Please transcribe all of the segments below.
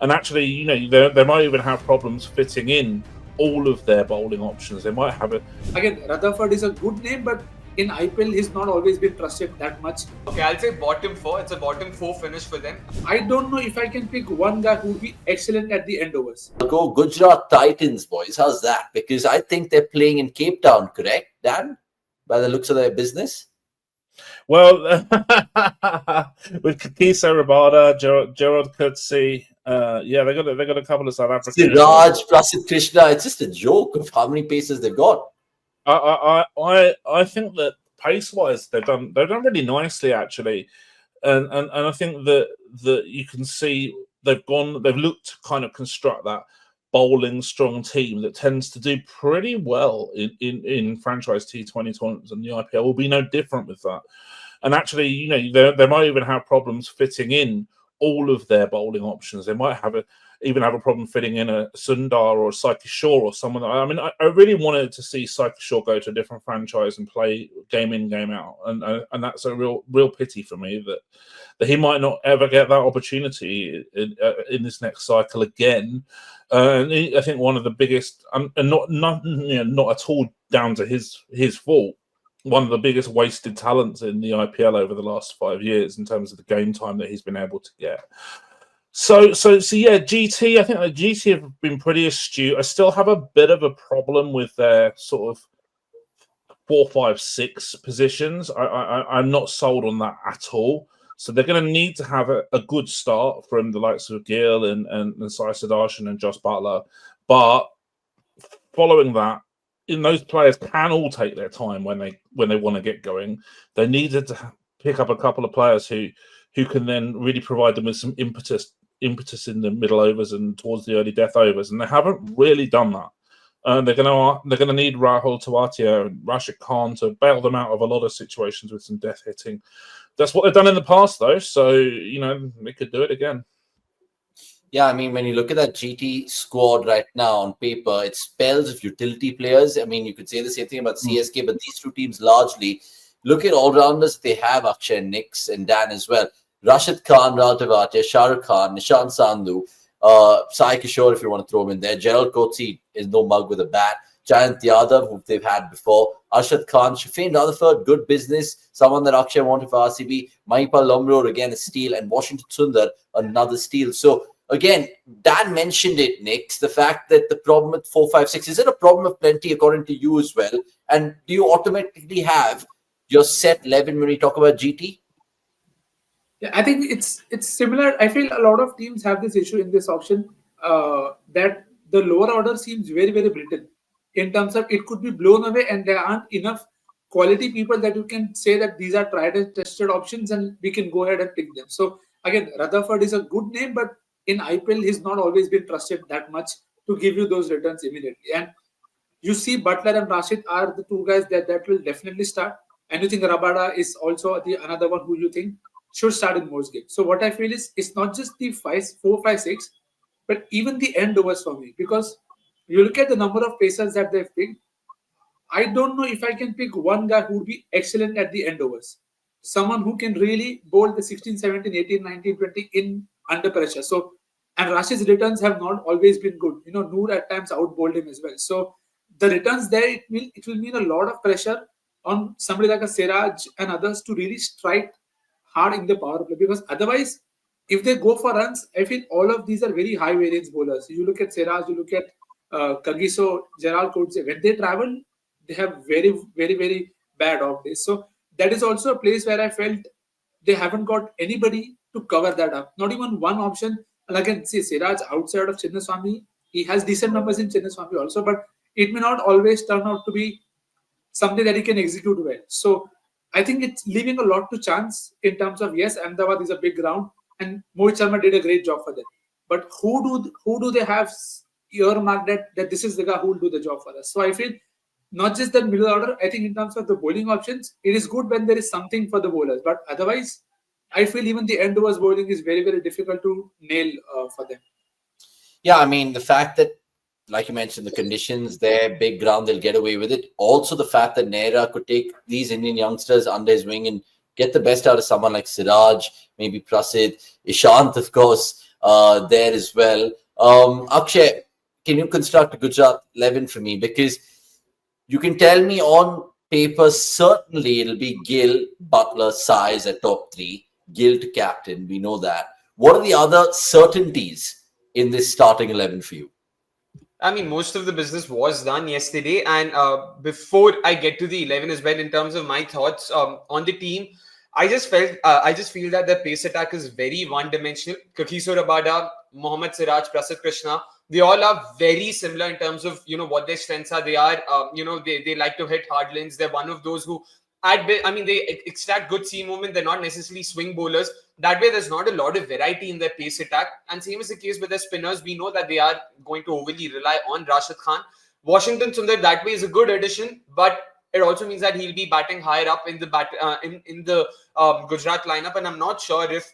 And actually, they might even have problems fitting in all of their bowling options. They might have Again, Rutherford is a good name, but in IPL, he's not always been trusted that much. Okay, I'll say bottom 4. It's a bottom 4 finish for them. I don't know if I can pick one guy who would be excellent at the end overs. I'll go Gujarat Titans, boys. How's that? Because I think they're playing in Cape Town, correct, Dan? By the looks of their business. Well, with Kagiso Rabada, Gerald Coetzee, they got a couple of South Africans. Siraj, Prasidh Krishna. It's just a joke of how many paces they've got. I think that pace-wise they've done really nicely actually, and I think that you can see they've looked to kind of construct that bowling strong team that tends to do pretty well in franchise T20 tournaments, and the IPL will be no different with that. And actually, they might even have problems fitting in all of their bowling options. They might even have a problem fitting in a Sundar or a Saika Shaw or someone. I really wanted to see Saika Shaw go to a different franchise and play game in, game out, and that's a real pity for me that he might not ever get that opportunity in this next cycle again. I think one of the biggest, and not at all down to his fault, one of the biggest wasted talents in the IPL over the last 5 years in terms of the game time that he's been able to get. So yeah, GT. I think that GT have been pretty astute. I still have a bit of a problem with their sort of 4, 5, 6 positions. I'm not sold on that at all. So they're going to need to have a good start from the likes of Gill and Sai Sudarshan and Josh Butler. But following that, those players can all take their time when they want to get going. They needed to pick up a couple of players who can then really provide them with some impetus in the middle overs and towards the early death overs, and they haven't really done that. They're going to need Rahul Tewatia and Rashid Khan to bail them out of a lot of situations with some death hitting. That's what they've done in the past, though. So they could do it again. Yeah, I mean, when you look at that GT squad right now on paper, it spells of utility players. I mean, you could say the same thing about CSK, but these two teams largely look at all-rounders. They have Akshay, Nix, and Dan as well. Rashid Khan, Rahul Tewatia, Shah Rukh Khan, Nishant Sandhu, Sai Kishore, if you want to throw him in there. Gerald Coetzee is no mug with a bat. Jayant Yadav, who they've had before. Arshad Khan, Shafin Rutherford, good business. Someone that Akshay wanted for RCB. Mahipal Lomror, again, a steal. And Washington Sundar, another steal. So, again, Dan mentioned it, Nick, the fact that the problem with 4, 5, 6, is it a problem of plenty according to you as well? And do you automatically have your set 11 when we talk about GT? Yeah, I think it's similar. I feel a lot of teams have this issue in this auction that the lower order seems very, very brittle in terms of it could be blown away and there aren't enough quality people that you can say that these are tried and tested options and we can go ahead and pick them. So again, Rutherford is a good name, but in IPL, he's not always been trusted that much to give you those returns immediately. And you see Butler and Rashid are the two guys that will definitely start. And you think Rabada is also another one who you think should start in most games. So what I feel is it's not just the 4, 5, 6, but even the end overs for me. Because you look at the number of pacers that they've picked, I don't know if I can pick one guy who would be excellent at the end overs. Someone who can really bowl the 16, 17, 18, 19, 20 in under pressure. So, and Rashid's returns have not always been good. Noor at times out-bowled him as well. So the returns there, it will mean a lot of pressure on somebody like a Siraj and others to really strike hard in the power play. Because otherwise, if they go for runs, I feel all of these are very high variance bowlers. You look at Siraj, you look at Kagiso, Gerald Coetzee. When they travel, they have very, very, very bad off days. So that is also a place where I felt they haven't got anybody to cover that up. Not even one option. And again, see, Siraj outside of Chinnaswamy, he has decent numbers in Chinnaswamy also, but it may not always turn out to be something that he can execute well. So I think it's leaving a lot to chance in terms of, yes, Ahmedabad is a big ground and Mohit Sharma did a great job for them. But who do they have earmarked that this is the guy who will do the job for us? So I feel not just the middle order, I think in terms of the bowling options, it is good when there is something for the bowlers. But otherwise, I feel even the end overs bowling is very, very difficult to nail for them. Yeah, I mean, the fact that, like you mentioned, the conditions there, big ground, they'll get away with it. Also, the fact that Nehra could take these Indian youngsters under his wing and get the best out of someone like Siraj, maybe Prasidh, Ishant, of course. there as well. Akshay, can you construct a Gujarat 11 for me? Because you can tell me on paper, certainly it'll be Gill, Butler, Size at top 3. Gill to captain, we know that. What are the other certainties in this starting 11 for you? I mean, most of the business was done yesterday. And before I get to the 11 as well, in terms of my thoughts on the team, I just feel that the pace attack is very one-dimensional. Kagiso Rabada, Mohammed Siraj, Prasidh Krishna, they all are very similar in terms of, what their strengths are. They are, they like to hit hard lanes. They're one of those who, they extract good seam movement. They're not necessarily swing bowlers. That way, there's not a lot of variety in their pace attack. And same is the case with their spinners. We know that they are going to overly rely on Rashid Khan. Washington Sundar, that way, is a good addition, but it also means that he'll be batting higher up in the Gujarat lineup. And I'm not sure if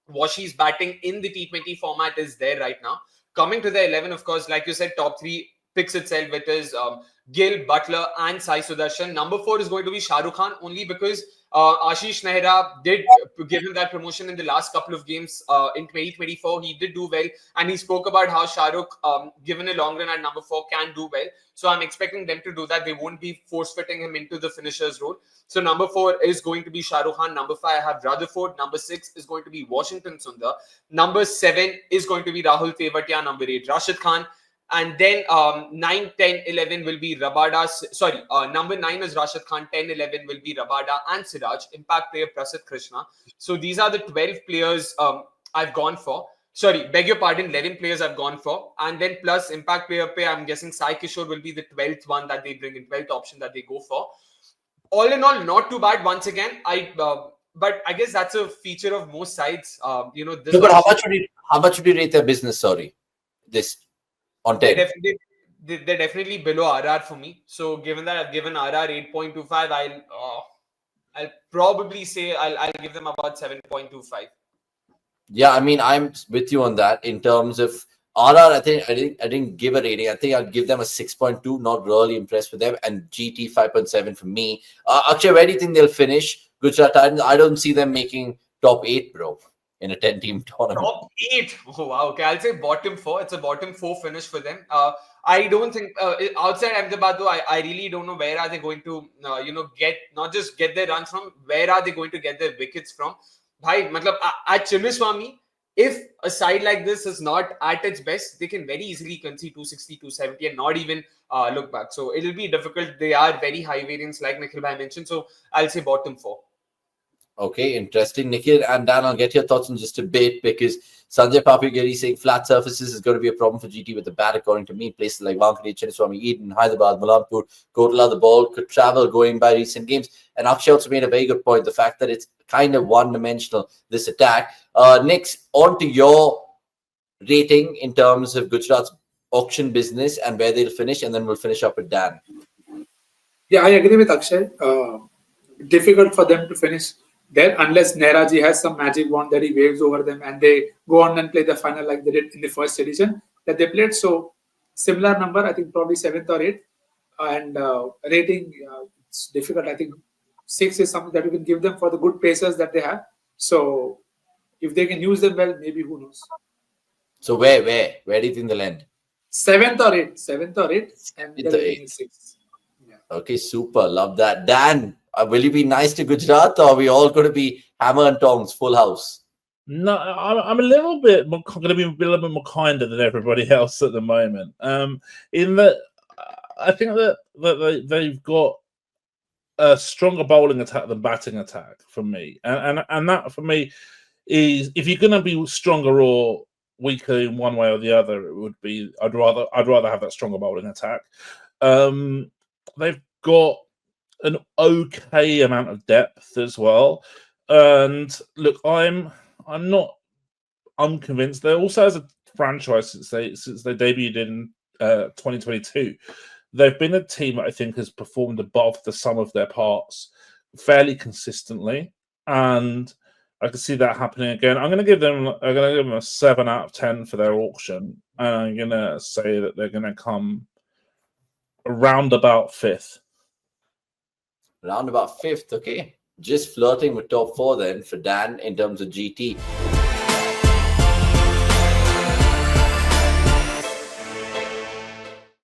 Washi's batting in the T20 format is there right now. Coming to the 11, of course, like you said, top 3 picks itself. It is Gill, Butler, and Sai Sudarshan. Number 4 is going to be Shah Rukh Khan, only because Ashish Nehra did give him that promotion in the last couple of games in 2024. He did do well, and he spoke about how Shah Rukh, given a long run at number 4, can do well. So I'm expecting them to do that. They won't be force-fitting him into the finisher's role. So number 4 is going to be Shah Rukh Khan. Number 5, I have Rutherford. Number 6 is going to be Washington Sundar. Number 7 is going to be Rahul Tewatia. Number 8, Rashid Khan. And then 9, 10, 11 will be Rabada. Sorry, number 9 is Rashid Khan. 10, 11 will be Rabada and Siraj. Impact player Prasidh Krishna. So these are the 12 players I've gone for. Sorry, beg your pardon, 11 players I've gone for. And then plus impact player pay, I'm guessing Sai Kishore will be the 12th one that they bring in, 12th option that they go for. All in all, not too bad once again. But I guess that's a feature of most sides. This but how much would you rate their business? Sorry, this on 10. They're definitely below RR for me. So given that I've given RR 8.25, I'll probably say I'll give them about 7.25. Yeah, I mean, I'm with you on that. In terms of RR, I didn't give a rating. I think I'd give them a 6.2. Not really impressed with them. And GT 5.7 for me. Akshay, where do you think they'll finish? Gujarat Titans, I don't see them making top 8, bro, in a 10-team tournament. Top 8? Oh, wow. Okay, I'll say bottom 4. It's a bottom 4 finish for them. I don't think outside Ahmedabad, though, I really don't know where are they going to, not just get their runs from, where are they going to get their wickets from? Bhai, matlab, at Chinnaswamy, if a side like this is not at its best, they can very easily concede 260, 270 and not even look back. So it'll be difficult. They are very high variance, like Nikhil Bhai mentioned. So I'll say bottom 4. Okay, interesting. Nikhil and Dan, I'll get your thoughts in just a bit, because Sanjay Papigiri saying flat surfaces is going to be a problem for GT with the bat, according to me. Places like Wankhede, Chinnaswamy, Eden, Hyderabad, Malampur, Kotla, the ball could travel going by recent games. And Akshay also made a very good point, the fact that it's kind of one-dimensional, this attack. Next, on to your rating in terms of Gujarat's auction business and where they'll finish, and then we'll finish up with Dan. Yeah, I agree with Akshay. Difficult for them to finish there unless Nehraji has some magic wand that he waves over them and they go on and play the final like they did in the first edition that they played. So similar number, I think probably 7th or 8th. And rating, it's difficult. I think 6 is something that you can give them for the good pacers that they have. So if they can use them well, maybe who knows. So where do you think they'll end? 7th or 8th, and then 6. Yeah. Okay, super. Love that. Dan, will you be nice to Gujarat, or are we all going to be hammer and tongs, full house? No, I'm a little bit going to be a little bit more kinder than everybody else at the moment. In that, I think that they've got a stronger bowling attack than batting attack for me, and that for me is, if you're going to be stronger or weaker in one way or the other, it would be I'd rather have that stronger bowling attack. They've got an okay amount of depth as well, and look, I'm not unconvinced. They're also, as a franchise, since they debuted in 2022, they've been a team that I think has performed above the sum of their parts fairly consistently, and I can see that happening again. I'm going to give them a 7 out of 10 for their auction, and I'm going to say that they're going to come around about 5th. Round about 5th, okay. Just flirting with top 4 then for Dan in terms of GT.